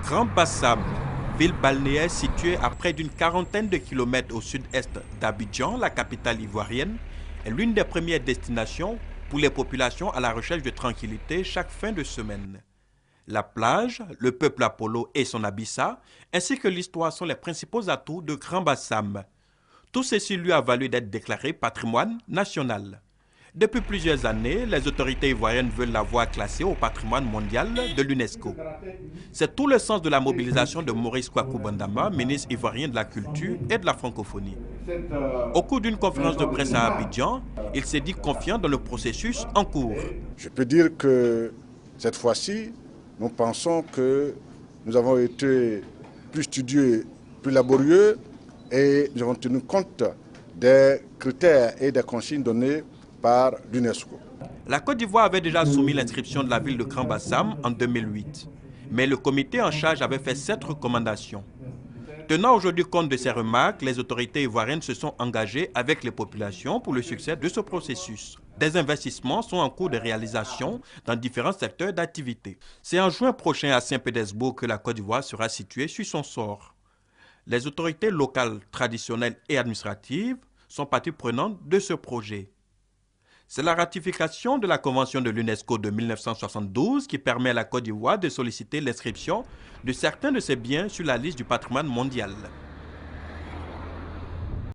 Grand Bassam, ville balnéaire située à près d'une quarantaine de kilomètres au sud-est d'Abidjan, la capitale ivoirienne, est l'une des premières destinations pour les populations à la recherche de tranquillité chaque fin de semaine. La plage, le peuple Apollo et son habitat, ainsi que l'histoire sont les principaux atouts de Grand Bassam. Tout ceci lui a valu d'être déclaré patrimoine national. Depuis plusieurs années, les autorités ivoiriennes veulent la voir classée au patrimoine mondial de l'UNESCO. C'est tout le sens de la mobilisation de Maurice Kwaku Bandama, ministre ivoirien de la Culture et de la Francophonie. Au cours d'une conférence de presse à Abidjan, il s'est dit confiant dans le processus en cours. Je peux dire que cette fois-ci, nous pensons que nous avons été plus studieux, plus laborieux et nous avons tenu compte des critères et des consignes données par l'UNESCO. La Côte d'Ivoire avait déjà soumis l'inscription de la ville de Grand Bassam en 2008, mais le comité en charge avait fait 7 recommandations. Tenant aujourd'hui compte de ces remarques, les autorités ivoiriennes se sont engagées avec les populations pour le succès de ce processus. Des investissements sont en cours de réalisation dans différents secteurs d'activité. C'est en juin prochain à Saint-Pétersbourg que la Côte d'Ivoire sera située sur son sort. Les autorités locales, traditionnelles et administratives sont parties prenantes de ce projet. C'est la ratification de la Convention de l'UNESCO de 1972 qui permet à la Côte d'Ivoire de solliciter l'inscription de certains de ses biens sur la liste du patrimoine mondial.